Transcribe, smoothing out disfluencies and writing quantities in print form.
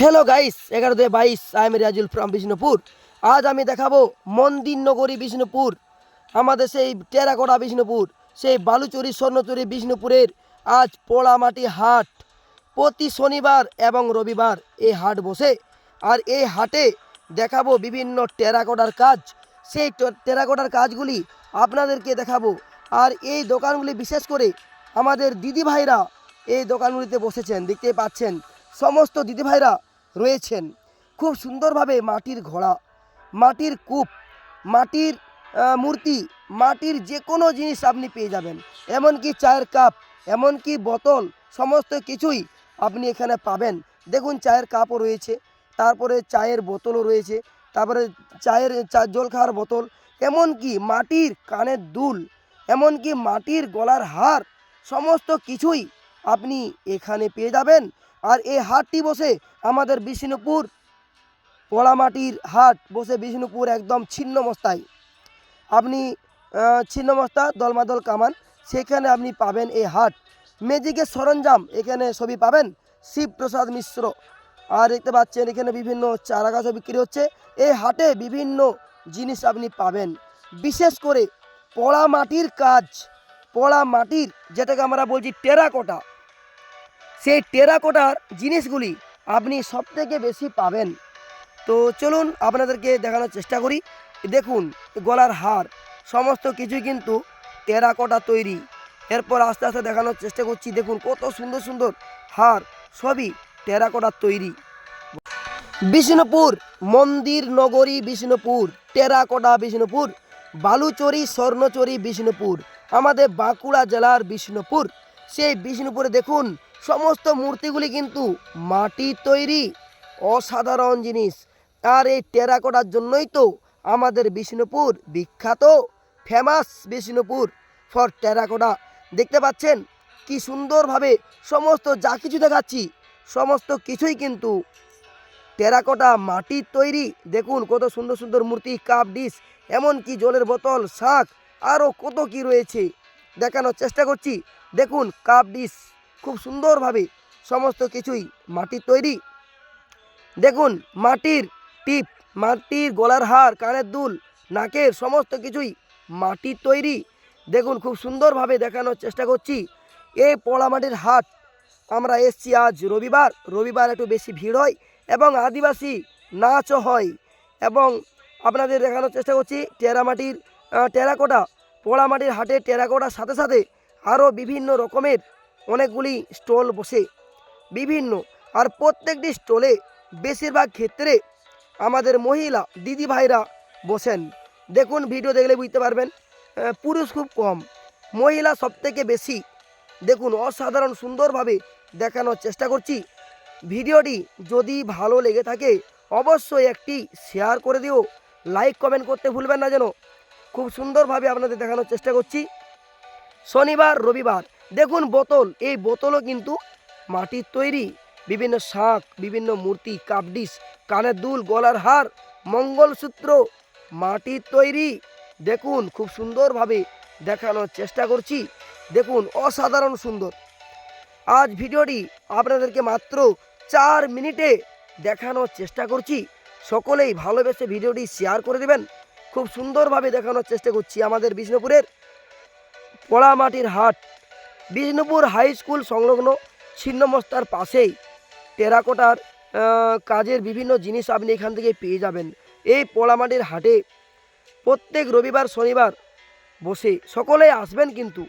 Hello guys 11/22 I am Riazul from Bishnupur. आज আমি দেখাবো মন্দির নগরী বিষ্ণুপুর, আমাদের সেই টেরাকোটা বিষ্ণুপুর, সেই বালুচরি স্বর্ণচরি বিষ্ণুপুরের আজ পোড়ামাটি হাট। প্রতি শনিবার এবং রবিবার এই হাট বসে। আর এই হাটে দেখাবো বিভিন্ন টেরাকোটার কাজ। সেই টেরাকোটার কাজগুলি আপনাদেরকে দেখাবো। আর এই দোকানগুলি বিশেষ করে আমাদের দিদি ভাইরা এই দোকানগুলিতে বসেছেন, দেখতে পাচ্ছেন সমস্ত দিদি ভাইরা রয়েছেন। খুব সুন্দরভাবে মাটির ঘোড়া, মাটির কূপ, মাটির মূর্তি, মাটির যে কোনো জিনিস আপনি পেয়ে যাবেন। এমনকি চায়ের কাপ, এমনকি বোতল, সমস্ত কিছুই আপনি এখানে পাবেন। দেখুন চায়ের কাপও রয়েছে, তারপরে চায়ের বোতলও রয়েছে, তারপরে জল খাওয়ার বোতল, এমনকি মাটির কানের দুল, এমনকি মাটির গলার হার, সমস্ত কিছুই আপনি এখানে পেয়ে যাবেন। আর এই হাটটি বসে আমাদের বিষ্ণুপুর পোড়ামাটির হাট বসে বিষ্ণুপুর একদম ছিন্নমস্তায়। আপনি ছিন্নমস্তা দলমাদল কামান, সেখানে আপনি পাবেন এই হাট। ম্যাজিকের সরঞ্জাম এখানে সবই পাবেন, শিবপ্রসাদ মিশ্র। আর দেখতে পাচ্ছেন এখানে বিভিন্ন চারা গাছও বিক্রি হচ্ছে। এই হাটে বিভিন্ন জিনিস আপনি পাবেন, বিশেষ করে পোড়া মাটির কাজ, পোড়া মাটির যেটাকে আমরা বলছি টেরাকোটা, সেই টেরাকোটার জিনিসগুলি আপনি সবথেকে বেশি পাবেন। তো চলুন আপনাদেরকে দেখানোর চেষ্টা করি। দেখুন গলার হার, সমস্ত কিছুই কিন্তু টেরাকোটা তৈরি। এরপর আস্তে আস্তে দেখানোর চেষ্টা করছি। দেখুন কত সুন্দর সুন্দর হার, সবই টেরাকোটার তৈরি। বিষ্ণুপুর মন্দির নগরী বিষ্ণুপুর, টেরাকোটা বিষ্ণুপুর, বালুচরি স্বর্ণচরি বিষ্ণুপুর, আমাদের বাঁকুড়া জেলার বিষ্ণুপুর। সেই বিষ্ণুপুরে দেখুন সমস্ত মূর্তিগুলি কিন্তু মাটির তৈরি, অসাধারণ জিনিস। আর এই টেরাকোটার জন্যই তো আমাদের বিষ্ণুপুর বিখ্যাত, ফেমাস বিষ্ণুপুর ফর টেরাকোটা। দেখতে পাচ্ছেন কি সুন্দরভাবে সমস্ত যা কিছু দেখাচ্ছি সমস্ত কিছুই কিন্তু টেরাকোটা মাটির তৈরি। দেখুন কত সুন্দর সুন্দর মূর্তি, কাপ, ডিশ, এমনকি জলের বোতল, শাঁখ, আরও কত কি রয়েছে দেখানোর চেষ্টা করছি। দেখুন কাপ, ডিশ খুব সুন্দরভাবে সমস্ত কিছুই মাটির তৈরি। দেখুন মাটির টিপ, মাটির গলার হার, কানের দুল, নাকের, সমস্ত কিছুই মাটির তৈরি। দেখুন খুব সুন্দরভাবে দেখানোর চেষ্টা করছি। এই পোড়ামাটির হাট আমরা এসছি আজ রবিবার। রবিবার একটু বেশি ভিড় হয় এবং আদিবাসী নাচও হয়। এবং আপনাদের দেখানোর চেষ্টা করছি টেরামাটির টেরাকোটা পোড়ামাটির হাটে টেরাকোটার সাথে সাথে আরও বিভিন্ন রকমের অনেকগুলি স্টল বসে বিভিন্ন। আর প্রত্যেকটি স্টলে বেশিরভাগ ক্ষেত্রে আমাদের মহিলা দিদি ভাইরা বসেন। দেখুন ভিডিও দেখলে বুঝতে পারবেন, পুরুষ খুব কম, মহিলা সবথেকে বেশি। দেখুন অসাধারণ সুন্দরভাবে দেখানোর চেষ্টা করছি। ভিডিওটি যদি ভালো লেগে থাকে অবশ্যই একটি শেয়ার করে দিও, লাইক কমেন্ট করতে ভুলবেন না যেন। খুব সুন্দরভাবে আপনাদের দেখানোর চেষ্টা করছি। শনিবার রবিবার দেখুন বোতল, এই বোতলও কিন্তু মাটির তৈরি। বিভিন্ন শাঁখ, বিভিন্ন মূর্তি, কাপ, ডিশ, কানের দুল, গলার হার, মঙ্গলসূত্র মাটির তৈরি। দেখুন খুব সুন্দরভাবে দেখানোর চেষ্টা করছি। দেখুন অসাধারণ সুন্দর। আজ ভিডিওটি আপনাদেরকে মাত্র 4 মিনিটে দেখানোর চেষ্টা করছি। সকলেই ভালোবেসে ভিডিওটি শেয়ার করে দেবেন। খুব সুন্দরভাবে দেখানোর চেষ্টা করছি আমাদের বিষ্ণুপুরের পোড়ামাটির হাট। বিষ্ণুপুর হাই স্কুল সংলগ্ন ছিন্নমস্তার পাশেই টেরাকোটার কাজের বিভিন্ন জিনিস আপনি এখান থেকে পেয়ে যাবেন। এই পোড়ামাটির হাটে প্রত্যেক রবিবার শনিবার বসে, সকলেই আসবেন কিন্তু।